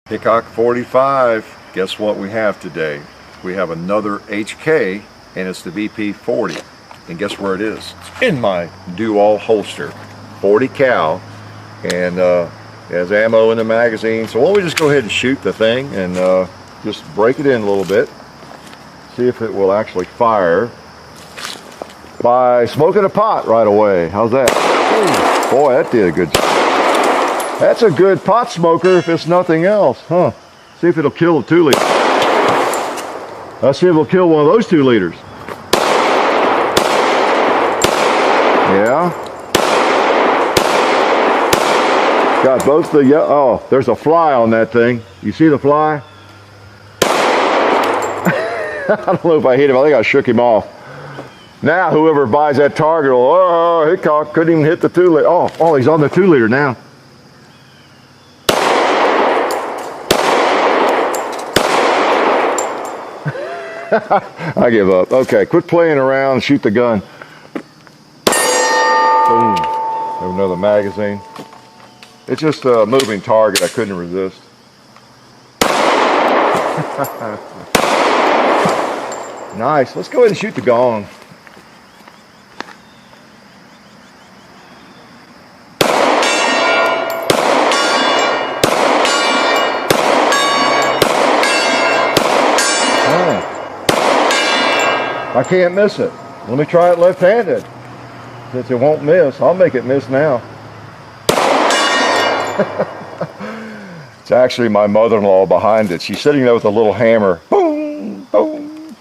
Hickok 45, guess what we have today? We have another HK, and it's the VP 40. And guess where it is? It's in my do-all holster, 40 cal, and it has ammo in the magazine. So why don't we just go ahead and shoot the thing and just break it in a little bit, see if it will actually fire by smoking a pot right away. How's that? Ooh, boy, that did a good job. That's a good pot smoker if it's nothing else, huh? See if it'll kill a 2 liter. Let's see if it'll kill one of those 2 liters. Yeah. Got both the, oh, there's a fly on that thing. You see the fly? I don't know if I hit him. I think I shook him off. Now whoever buys that target will, oh, Hickok couldn't even hit the 2 liter. Oh, he's on the 2 liter now. I give up. Okay, quit playing around, shoot the gun. Boom. Have another magazine. It's just a moving target. I couldn't resist. Nice. Let's go ahead and shoot the gong. I can't miss it. Let me try it left-handed. Since it won't miss, I'll make it miss now. It's actually my mother-in-law behind it. She's sitting there with a little hammer. Boom, boom.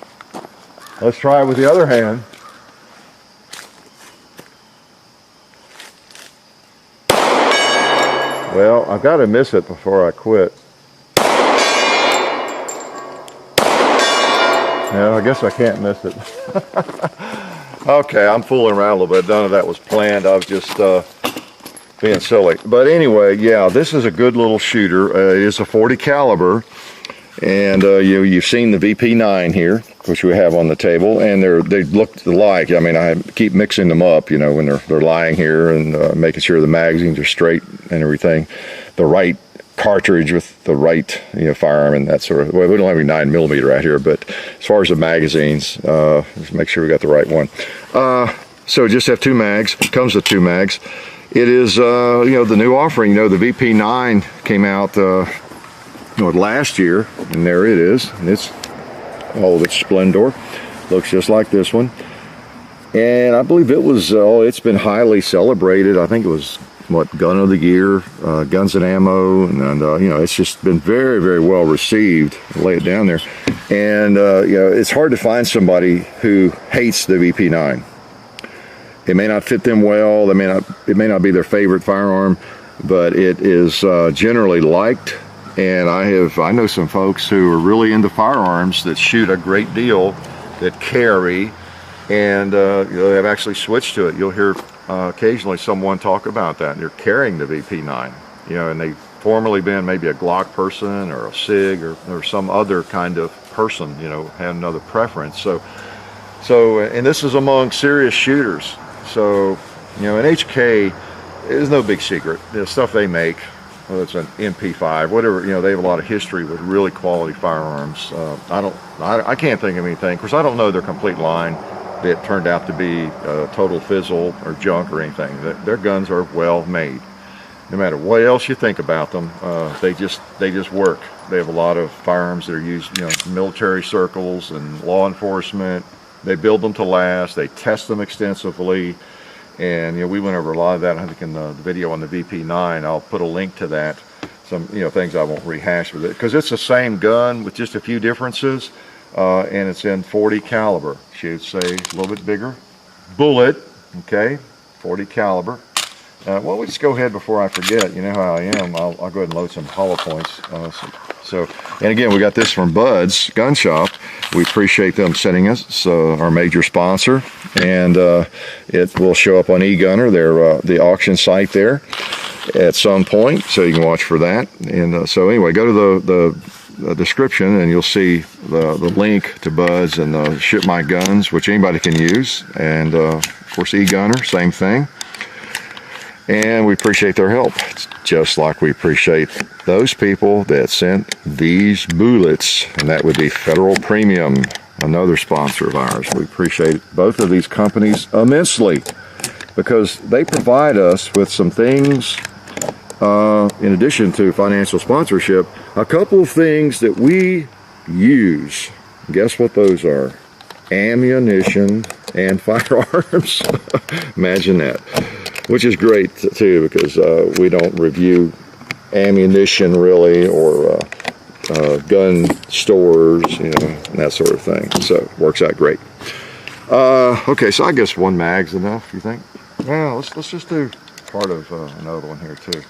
Let's try it with the other hand. Well, I've got to miss it before I quit. Yeah, I guess I can't miss it. Okay, I'm fooling around a little bit. None of that was planned. I was just being silly. But anyway, yeah, this is a good little shooter. It is a 40 caliber, and you've seen the VP9 here, which we have on the table, and they look alike. I mean, I keep mixing them up, you know, when they're lying here and making sure the magazines are straight and everything. The right cartridge with the right, firearm and that sort of. Well, we don't have any 9mm out here, but as far as the magazines, let's make sure we got the right one. So just have 2 mags. It comes with 2 mags. It is, the new offering. The VP9 came out, last year, and there it is. And it's all of its splendor. Looks just like this one. And I believe it was. It's been highly celebrated. I think it was. Gun of the year, Guns and Ammo, and it's just been very, very well received. I'll lay it down there, and it's hard to find somebody who hates the VP9. It may not fit them well. It may not be their favorite firearm, but it is generally liked. And I know some folks who are really into firearms that shoot a great deal, that carry, and they've actually switched to it. You'll hear. Occasionally someone talk about that. They're carrying the VP9, and they've formerly been maybe a Glock person or a SIG or some other kind of person, had another preference. So, and this is among serious shooters. So, an HK is no big secret. The stuff they make, whether it's an MP5, whatever, they have a lot of history with really quality firearms. I can't think of anything. Of course, I don't know their complete line. That turned out to be total fizzle or junk or anything. Their guns are well made. No matter what else you think about them, they just work. They have a lot of firearms that are used, in military circles and law enforcement. They build them to last. They test them extensively, and we went over a lot of that. I think in the video on the VP9, I'll put a link to that. Some things I won't rehash with it because it's the same gun with just a few differences. And it's in 40 caliber. Shoots a little bit bigger bullet, okay, 40 caliber. Well, we just go ahead before I forget. You know how I am. I'll go ahead and load some hollow points. And again, we got this from Bud's Gun Shop. We appreciate them sending us. It's our major sponsor, and it will show up on eGunner, the auction site there, at some point, so you can watch for that. And so anyway, go to the description and you'll see the link to Bud's and Ship My Guns, which anybody can use, and of course eGunner, same thing. And we appreciate their help, just like we appreciate those people that sent these bullets, and that would be Federal Premium, another sponsor of ours. We appreciate both of these companies immensely because they provide us with some things, in addition to financial sponsorship, a couple of things that we use. Guess what those are? Ammunition and firearms. Imagine that. Which is great too, because we don't review ammunition really, or gun stores, you know, and that sort of thing. So it works out great. Okay, so I guess one mag's enough, you think? Well, let's just do part of another one here too.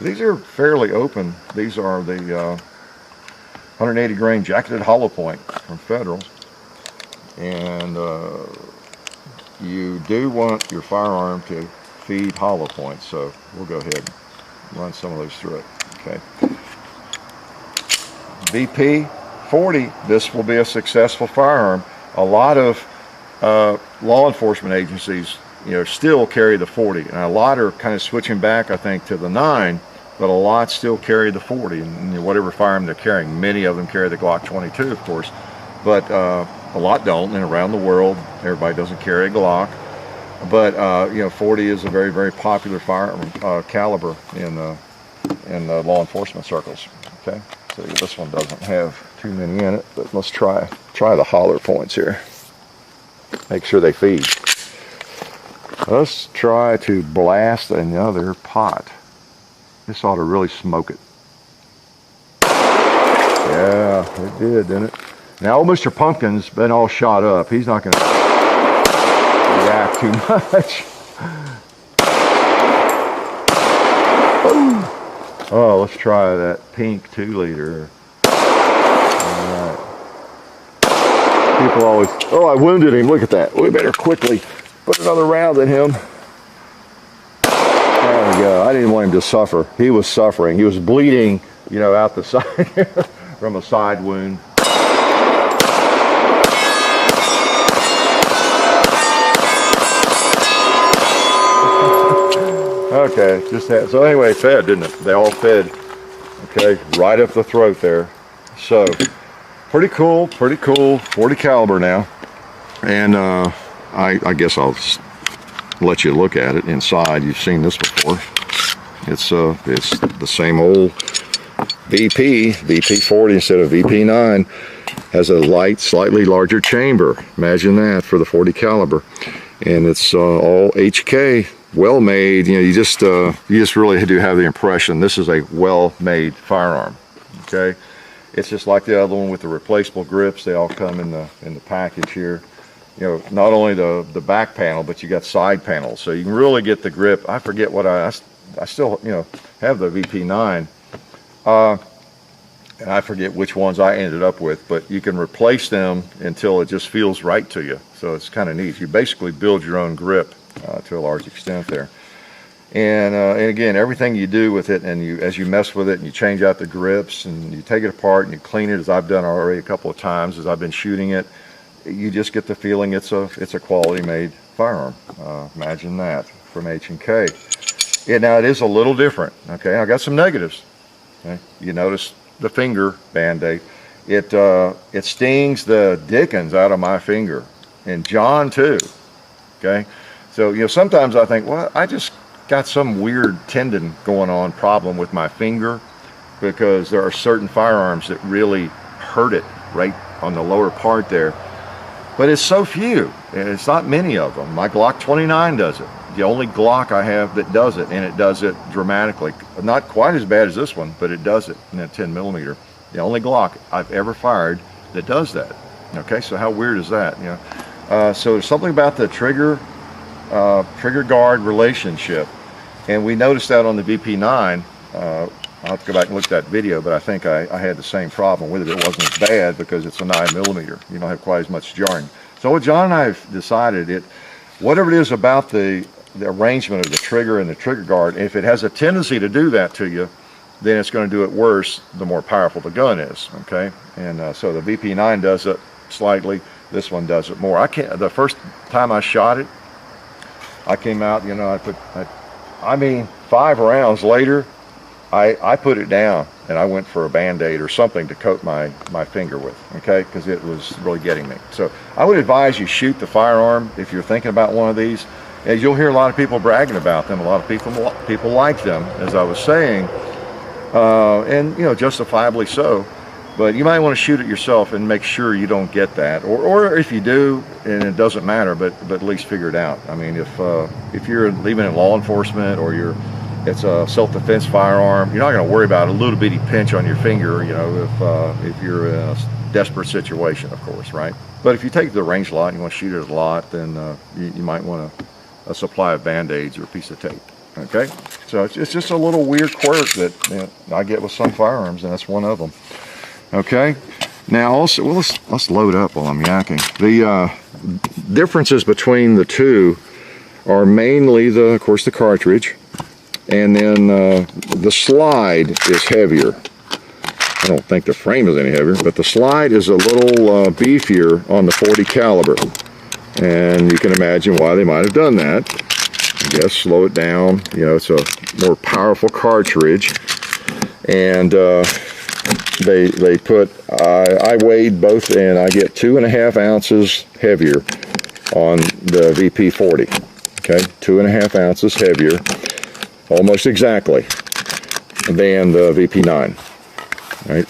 These are fairly open. These are the 180 grain jacketed hollow point from Federal, and you do want your firearm to feed hollow points, so we'll go ahead and run some of those through it. Okay. VP 40, this will be a successful firearm. A lot of law enforcement agencies, you know, still carry the 40, and a lot are kind of switching back, I think, to the 9, but a lot still carry the 40, and you know, whatever firearm they're carrying. Many of them carry the Glock 22, of course, but a lot don't, and around the world, everybody doesn't carry a Glock. But you know, 40 is a very, very popular firearm caliber in law enforcement circles. Okay, so this one doesn't have too many in it, but let's try the holler points here. Make sure they feed. Let's try to blast another pot. This ought to really smoke it. Yeah, it did, didn't it? Now, old Mr. Pumpkin's been all shot up. He's not going to react too much. Oh, let's try that pink 2-liter. All right. People always, oh, I wounded him. Look at that. We better quickly put another round in him. There we go. I didn't want him to suffer. He was suffering. He was bleeding, you know, out the side from a side wound. Okay, just that. So anyway, it fed, didn't it? They all fed. Okay, right up the throat there. So pretty cool, 40 caliber now. And I guess I'll just let you look at it inside. You've seen this before. It's the same old VP 40 instead of VP 9. Has a light, slightly larger chamber. Imagine that for the 40 caliber. And it's all HK. Well made. You know, you just really do have the impression this is a well-made firearm. Okay, it's just like the other one with the replaceable grips. They all come in the package here. You know, not only the back panel, but you got side panels, so you can really get the grip. I forget what I still, you know, have the VP9, and I forget which ones I ended up with, but you can replace them until it just feels right to you. So it's kind of neat. You basically build your own grip. To a large extent there, and again, everything you do with it, and as you mess with it, and you change out the grips, and you take it apart, and you clean it, as I've done already a couple of times as I've been shooting it, you just get the feeling it's a quality made firearm. Imagine that from H&K. Yeah, now it is a little different. Okay, I got some negatives. Okay, you notice the finger band-aid. It stings the dickens out of my finger, and John too. Okay. So, you know, sometimes I think, well, I just got some weird tendon going on problem with my finger, because there are certain firearms that really hurt it right on the lower part there. But it's so few, and it's not many of them. My Glock 29 does it. The only Glock I have that does it, and it does it dramatically. Not quite as bad as this one, but it does it in a 10mm. The only Glock I've ever fired that does that. Okay, so how weird is that? You know, so there's something about the trigger guard relationship, and we noticed that on the VP9. I'll have to go back and look at that video, but I think I had the same problem with it. It wasn't as bad because it's a 9mm. You don't have quite as much jarring. So what John and I have decided, whatever it is about the arrangement of the trigger and the trigger guard, if it has a tendency to do that to you, then it's going to do it worse the more powerful the gun is. Okay, and so the VP9 does it slightly. This one does it more. The first time I shot it, I came out, you know, I mean, 5 rounds later, I put it down and I went for a Band-Aid or something to coat my finger with, okay, because it was really getting me. So I would advise you shoot the firearm if you're thinking about one of these. As you'll hear a lot of people bragging about them, a lot of people like them, as I was saying, and you know, justifiably so. But you might want to shoot it yourself and make sure you don't get that, or if you do, and it doesn't matter, but at least figure it out. I mean, if you're even in law enforcement or it's a self-defense firearm, you're not going to worry about a little bitty pinch on your finger, you know, if you're in a desperate situation, of course, right? But if you take the range a lot and you want to shoot it a lot, then you might want a supply of Band-Aids or a piece of tape. Okay, so it's just a little weird quirk that I get with some firearms, and that's one of them. Okay, now also, well, let's load up while I'm yakking. The differences between the two are mainly of course, the cartridge, and then the slide is heavier. I don't think the frame is any heavier, but the slide is a little beefier on the .40 caliber, and you can imagine why they might have done that. I guess slow it down. You know, it's a more powerful cartridge, and they put. I weighed both, and I get 2.5 ounces heavier on the VP40. Okay, 2.5 ounces heavier, almost exactly, than the VP9. Right,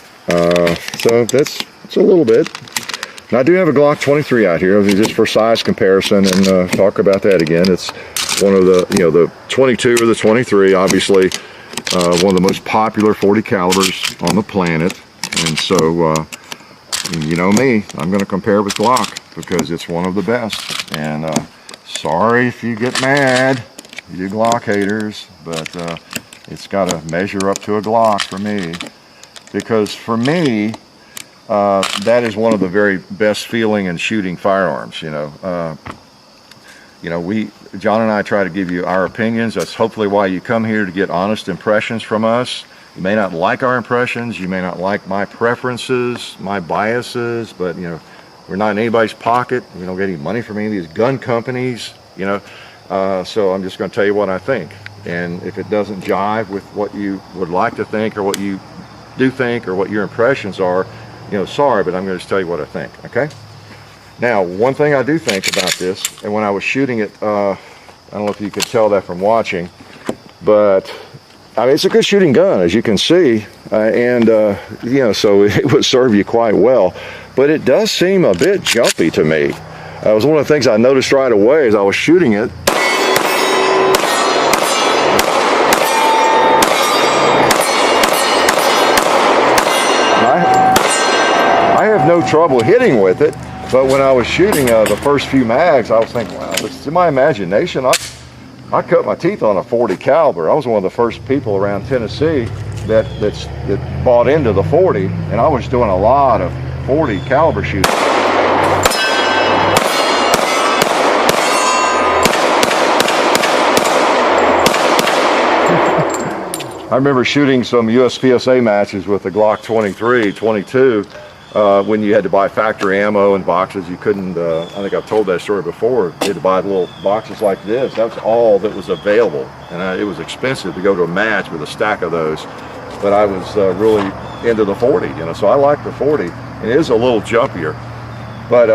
so it's a little bit. And I do have a Glock 23 out here, just for size comparison, and talk about that again. It's one of the, you know, the 22 or the 23, obviously one of the most popular .40 calibers on the planet. And so, you know me, I'm going to compare it with Glock because it's one of the best. And sorry if you get mad, you Glock haters, but it's got to measure up to a Glock for me. Because for me, that is one of the very best feeling and shooting firearms. You know, John and I try to give you our opinions. That's hopefully why you come here, to get honest impressions from us. You may not like our impressions, you may not like my preferences, my biases, but you know, we're not in anybody's pocket. We don't get any money from any of these gun companies, you know. So I'm just going to tell you what I think. And if it doesn't jive with what you would like to think, or what you do think, or what your impressions are, you know, sorry, but I'm going to just tell you what I think, okay? Now, one thing I do think about this, and when I was shooting it, I don't know if you could tell that from watching, but I mean, it's a good shooting gun, as you can see, and you know, so it would serve you quite well, but it does seem a bit jumpy to me. It was one of the things I noticed right away as I was shooting it. I have no trouble hitting with it, but when I was shooting the first few mags, I was thinking, wow, this is my imagination. I cut my teeth on a .40 caliber. I was one of the first people around Tennessee that bought into the .40, and I was doing a lot of .40 caliber shooting. I remember shooting some USPSA matches with the Glock 23, 22, when you had to buy factory ammo and boxes. You couldn't, I think I've told that story before, you had to buy little boxes like this. That was all that was available, and it was expensive to go to a match with a stack of those. But I was really into the .40, you know, so I like the .40, and it is a little jumpier. But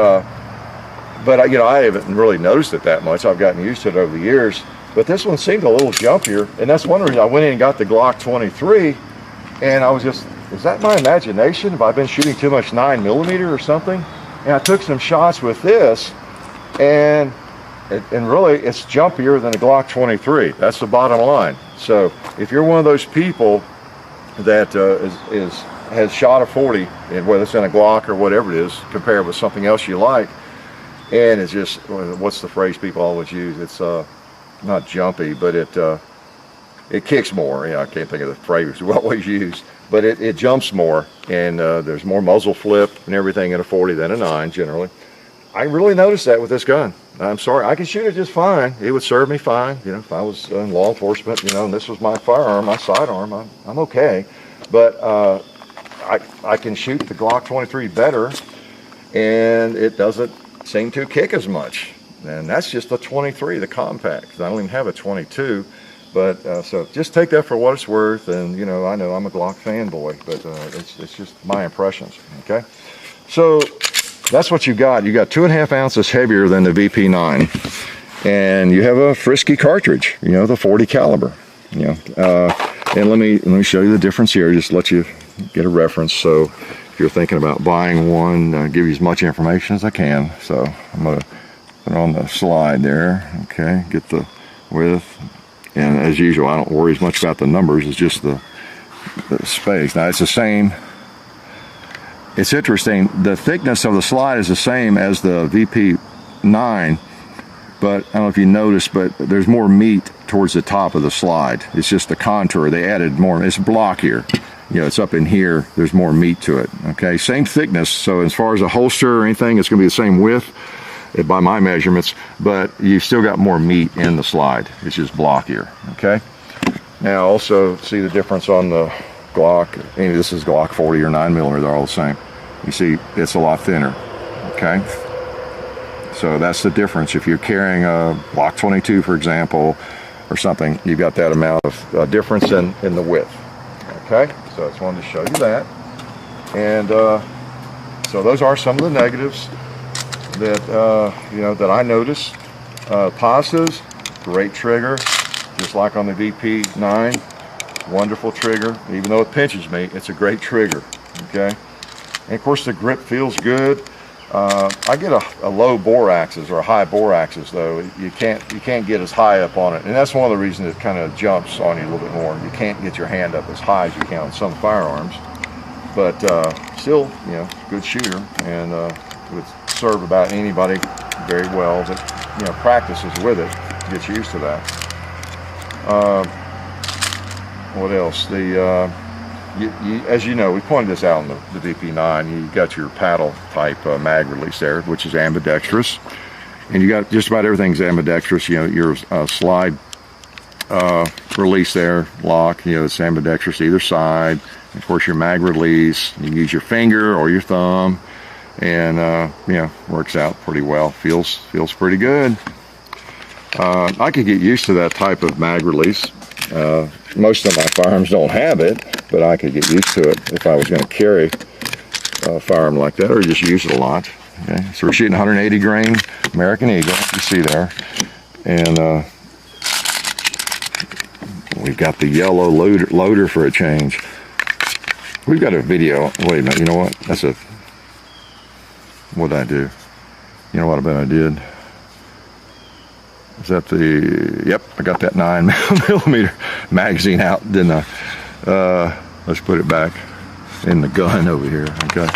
you know, I haven't really noticed it that much. I've gotten used to it over the years. But this one seemed a little jumpier, and that's one reason I went in and got the Glock 23, and I was just, is that my imagination? Have I been shooting too much 9mm or something? And I took some shots with this, and really it's jumpier than a Glock 23. That's the bottom line. So if you're one of those people that has shot a .40, and whether it's in a Glock or whatever it is, compared with something else you like, and it's just, what's the phrase people always use? It's not jumpy, but it kicks more. Yeah, I can't think of the phrase we always use, but it jumps more, and there's more muzzle flip and everything in a .40 than a 9 generally. I really noticed that with this gun. I'm sorry, I could shoot it just fine. It would serve me fine, you know, if I was in law enforcement, you know, and this was my firearm, my sidearm, I'm okay. But I can shoot the Glock 23 better, and it doesn't seem to kick as much. And that's just the 23, the compact, 'cause I don't even have a 22. But so just take that for what it's worth. And you know I'm a Glock fanboy, but it's just my impressions. Okay, so that's what you got. You got 2.5 ounces heavier than the VP9, and you have a frisky cartridge. You know, the 40 caliber. You know, and let me show you the difference here. Just let you get a reference. So if you're thinking about buying one, give you as much information as I can. So I'm gonna put it on the slide there. Okay, get the width. And as usual, I don't worry as much about the numbers. It's just the space. Now it's the same. It's interesting. The thickness of the slide is the same as the VP9, but I don't know if you noticed, but there's more meat towards the top of the slide. It's just the contour. They added more. It's blockier. You know, it's up in here. There's more meat to it. Okay, same thickness. So as far as a holster or anything, it's going to be the same width by my measurements, but you've still got more meat in the slide. It's just blockier. Okay. Now also see the difference on the Glock. This is Glock 40 or 9mm. They're all the same. You see, it's a lot thinner. Okay. So that's the difference. If you're carrying a Glock 22, for example, or something, you've got that amount of difference in the width. Okay. So I just wanted to show you that. And so those are some of the negatives that you know that I noticed. Positives: great trigger, just like on the VP9. Wonderful trigger. Even though it pinches me, it's a great trigger. Okay, and of course the grip feels good. I get a low bore axis or a high bore axis though. You can't get as high up on it, and that's one of the reasons it kind of jumps on you a little bit more. You can't get your hand up as high as you can on some firearms, but still, you know, good shooter, and would serve about anybody very well that, you know, practices with it, gets used to that. What else? As you know, we pointed this out in the VP9. You got your paddle type mag release there, which is ambidextrous, and you got just about everything's ambidextrous. You know, your slide release there, lock, you know, it's ambidextrous either side. Of course, your mag release, you can use your finger or your thumb, and you know, works out pretty well. Feels pretty good. I could get used to that type of mag release. Most of my firearms don't have it, but I could get used to it if I was going to carry a firearm like that, or just use it a lot. Okay, so we're shooting 180 grain American Eagle, you see there, and we've got the yellow loader for a change. We've got a video. Wait a minute, you know what? What did I do? You know what I bet I did? Is that the, yep, I got that 9mm magazine out, didn't I? Let's put it back in the gun over here, okay?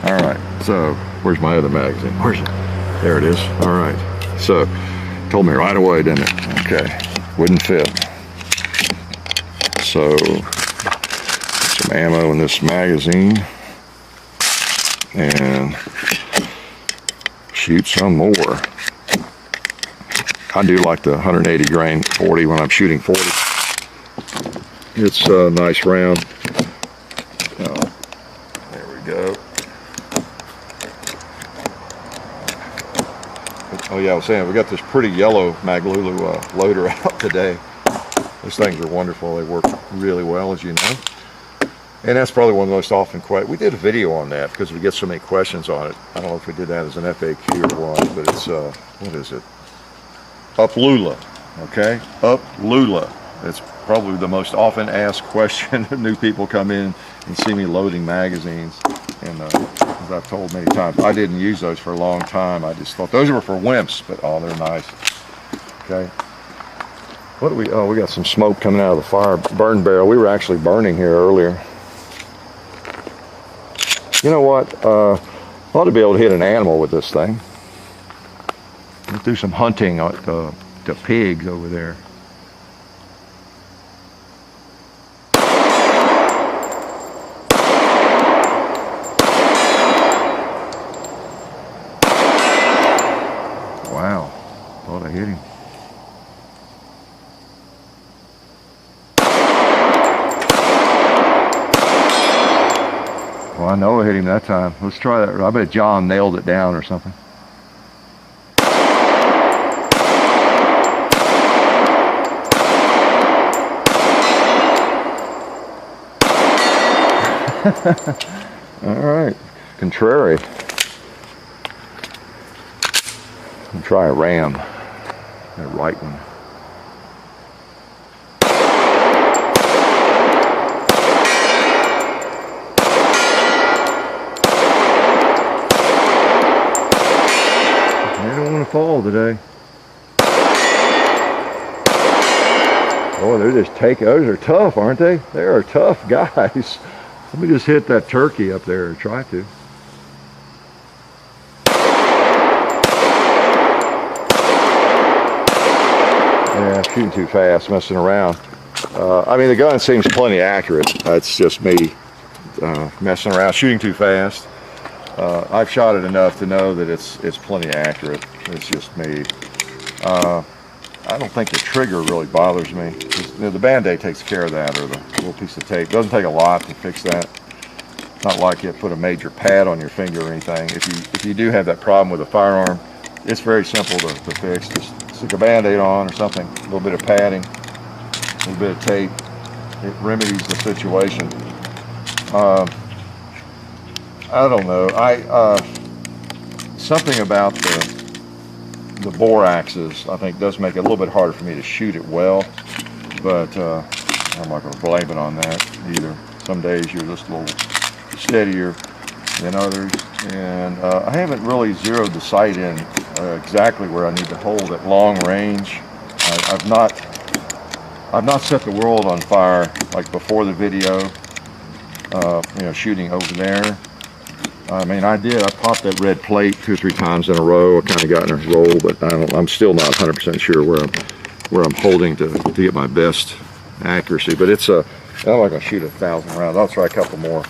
All right, so where's my other magazine? Where's it? There it is. All right, so told me right away, didn't it? Okay, wouldn't fit. So some ammo in this magazine and shoot some more. I do like the 180 grain 40 when I'm shooting 40. It's a nice round. There we go. Oh yeah, I was saying we got this pretty yellow Maglulu loader out today. Those things are wonderful. They work really well, as you know. And that's probably one of the most often questions. We did a video on that because we get so many questions on it. I don't know if we did that as an FAQ or what, but it's, what is it? Up Lula, okay? Up Lula. It's probably the most often asked question. New people come in and see me loading magazines. And as I've told many times, I didn't use those for a long time. I just thought those were for wimps, but oh, they're nice. Okay. What do we, oh, we got some smoke coming out of the fire burn barrel. We were actually burning here earlier. You know what? I ought to be able to hit an animal with this thing. Let's do some hunting at the pigs over there. Wow, thought I hit him. Well, I know I hit him that time. Let's try that. I bet John nailed it down or something. All right, contrary. I'll try a ram, that right one. They don't want to fall today. Oh, they're just taking, those are tough, aren't they? They are tough guys. Let me just hit that turkey up there, or try to. Yeah, shooting too fast, messing around. I mean, the gun seems plenty accurate. It's just me messing around, shooting too fast. I've shot it enough to know that it's plenty accurate. It's just me. I don't think the trigger really bothers me. The Band-Aid takes care of that, or the little piece of tape. It doesn't take a lot to fix that. It's not like you have to put a major pad on your finger or anything. If you do have that problem with a firearm, it's very simple to fix. Just stick a Band-Aid on or something, a little bit of padding, a little bit of tape. It remedies the situation. I don't know. Something about the bore axis, I think, does make it a little bit harder for me to shoot it well, but I'm not going to blame it on that either. Some days you're just a little steadier than others, and I haven't really zeroed the sight in exactly where I need to hold at long range. I've not set the world on fire like before the video, shooting over there. I mean, I popped that red plate 2 or 3 times in a row. I kind of got in a roll, but I'm still not 100% sure where I'm holding to get my best accuracy. But I'm not going to shoot 1,000 rounds. I'll try a couple more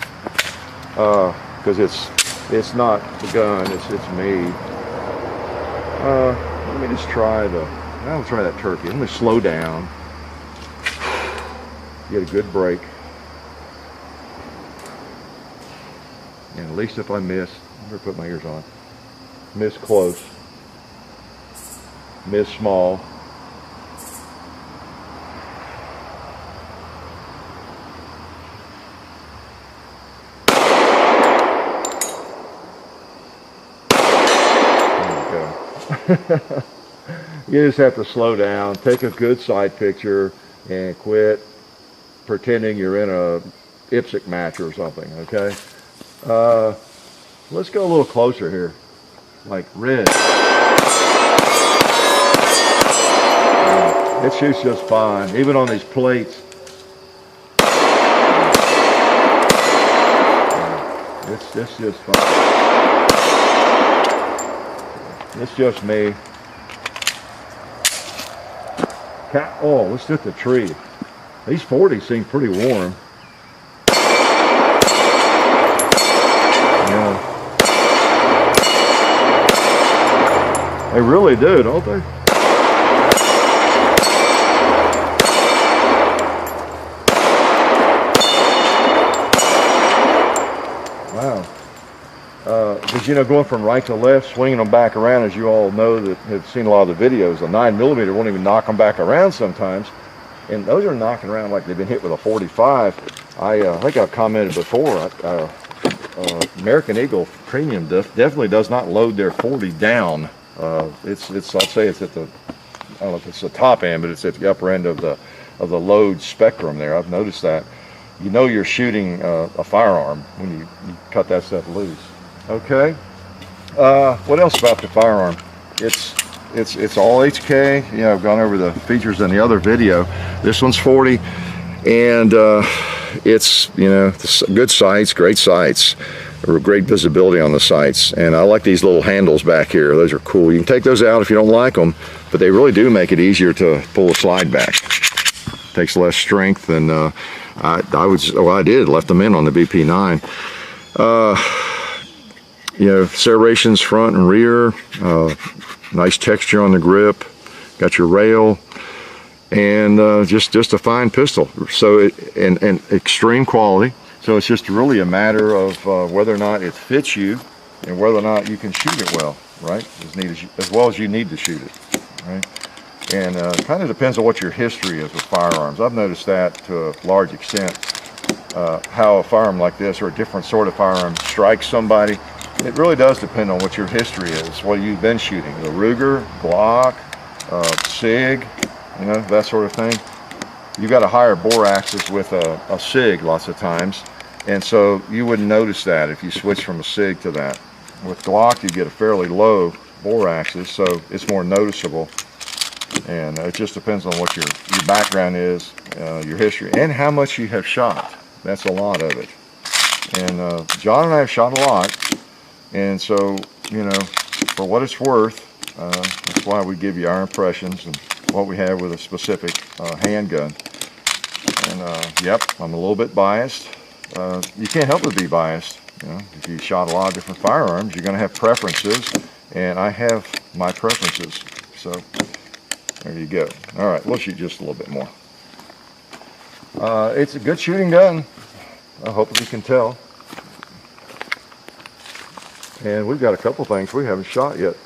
because it's not the gun, it's me. Let me just try I'll try that turkey. Let me slow down, get a good break. And at least if I miss, I better put my ears on. Miss close. Miss small. There we go. You just have to slow down, take a good side picture, and quit pretending you're in a IPSC match or something, okay? Let's go a little closer here, like red. It shoots just fine, even on these plates. It's just fine. It's just me. Oh, let's hit the tree. These 40s seem pretty warm. They really do, don't they? Wow. Because, going from right to left, swinging them back around, as you all know that have seen a lot of the videos, a 9mm won't even knock them back around sometimes. And those are knocking around like they've been hit with a 45. I think I've commented before, American Eagle Premium definitely does not load their 40 down. I'd say it's at the, I don't know if it's the top end, but it's at the upper end of the load spectrum there. I've noticed that. You're shooting a firearm when you cut that stuff loose. Okay. What else about the firearm? It's all HK. I've gone over the features in the other video. This one's 40, and it's good sights, great sights. Great visibility on the sights, and I like these little handles back here. Those are cool. You can take those out if you don't like them, but they really do make it easier to pull a slide back. Takes less strength, and I did left them in on the BP9. Serrations front and rear, nice texture on the grip, got your rail, and just a fine pistol. So and extreme quality. So it's just really a matter of whether or not it fits you and whether or not you can shoot it well, right? As well as you need to shoot it, right? And kind of depends on what your history is with firearms. I've noticed that to a large extent. how a firearm like this or a different sort of firearm strikes somebody. It really does depend on what your history is, what you've been shooting. The Ruger, Glock, SIG, you know, that sort of thing. You've got a higher bore axis with a SIG lots of times, and so you wouldn't notice that if you switch from a SIG to that. With Glock, you get a fairly low bore axis, so it's more noticeable. And it just depends on what your background is, your history, and how much you have shot. That's a lot of it. And John and I have shot a lot, and so, you know, for what it's worth, that's why we give you our impressions and what we have with a specific handgun. And yep, I'm a little bit biased. You can't help but be biased. You know, if you shot a lot of different firearms, you're going to have preferences, and I have my preferences. So there you go. All right, we'll shoot just a little bit more. It's a good shooting gun. I hope you can tell. And we've got a couple things we haven't shot yet.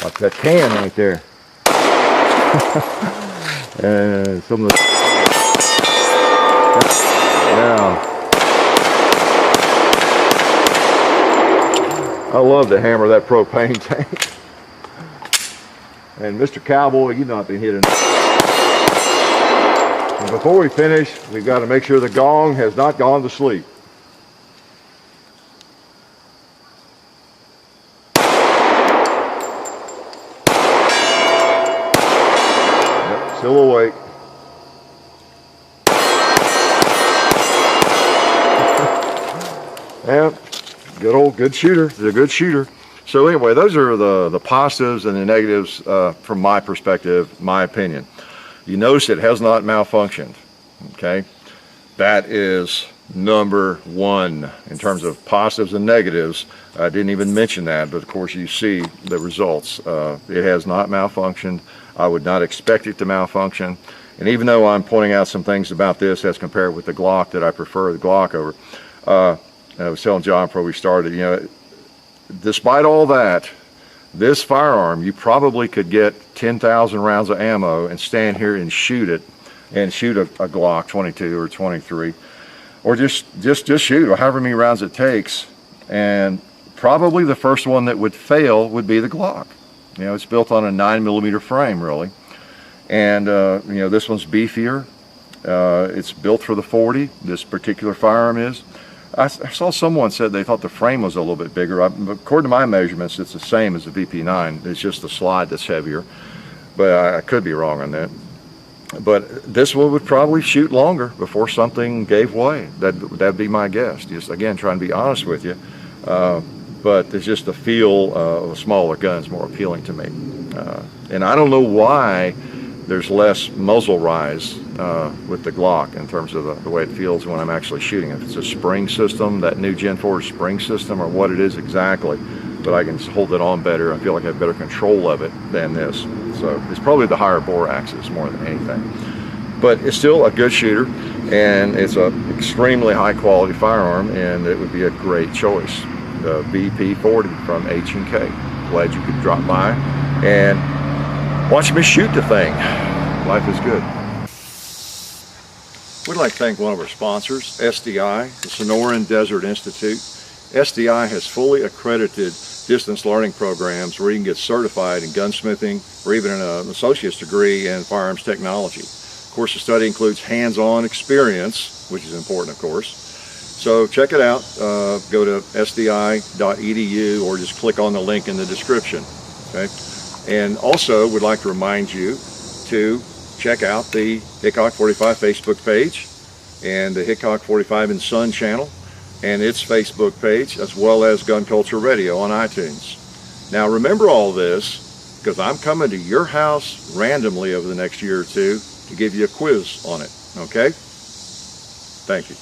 Like that can right there. And some of the... Yeah. I love to hammer that propane tank. And Mr. Cowboy, you've not been hitting. And before we finish, we've got to make sure the gong has not gone to sleep. Yep, still awake. Yep. Good shooter. He's a good shooter. So anyway, those are the positives and the negatives from my perspective, my opinion. You notice it has not malfunctioned. Okay, that is number one in terms of positives and negatives. I didn't even mention that, but of course you see the results. It has not malfunctioned. I would not expect it to malfunction. And even though I'm pointing out some things about this as compared with the Glock that I prefer the Glock over, I was telling John before we started, you know, despite all that, this firearm, you probably could get 10,000 rounds of ammo and stand here and shoot it, and shoot a Glock 22 or 23, or just shoot, or however many rounds it takes, and probably the first one that would fail would be the Glock. You know, it's built on a 9mm frame, really, and you know, this one's beefier. It's built for the 40. This particular firearm is. I saw someone said they thought the frame was a little bit bigger. According to my measurements, it's the same as the VP9. It's just the slide that's heavier, but I could be wrong on that. But this one would probably shoot longer before something gave way. That'd be my guess. Just again, trying to be honest with you. But it's just the feel of a smaller gun is more appealing to me. And I don't know why there's less muzzle rise with the Glock in terms of the way it feels when I'm actually shooting. If it's a spring system, that new Gen 4 spring system, or what it is exactly, but I can hold it on better. I feel like I have better control of it than this. So it's probably the higher bore axis more than anything. But it's still a good shooter, and it's an extremely high quality firearm, and it would be a great choice. The BP40 from H&K. Glad you could drop by and watch me shoot the thing. Life is good. We'd like to thank one of our sponsors, SDI, the Sonoran Desert Institute. SDI has fully accredited distance learning programs where you can get certified in gunsmithing or even an associate's degree in firearms technology. Of course, the study includes hands-on experience, which is important, of course. So check it out. Go to sdi.edu or just click on the link in the description. Okay? And also would like to remind you to check out the Hickok 45 Facebook page and the Hickok 45 and Son channel and its Facebook page, as well as Gun Culture Radio on iTunes. Now remember all this, because I'm coming to your house randomly over the next year or two to give you a quiz on it. Okay? Thank you.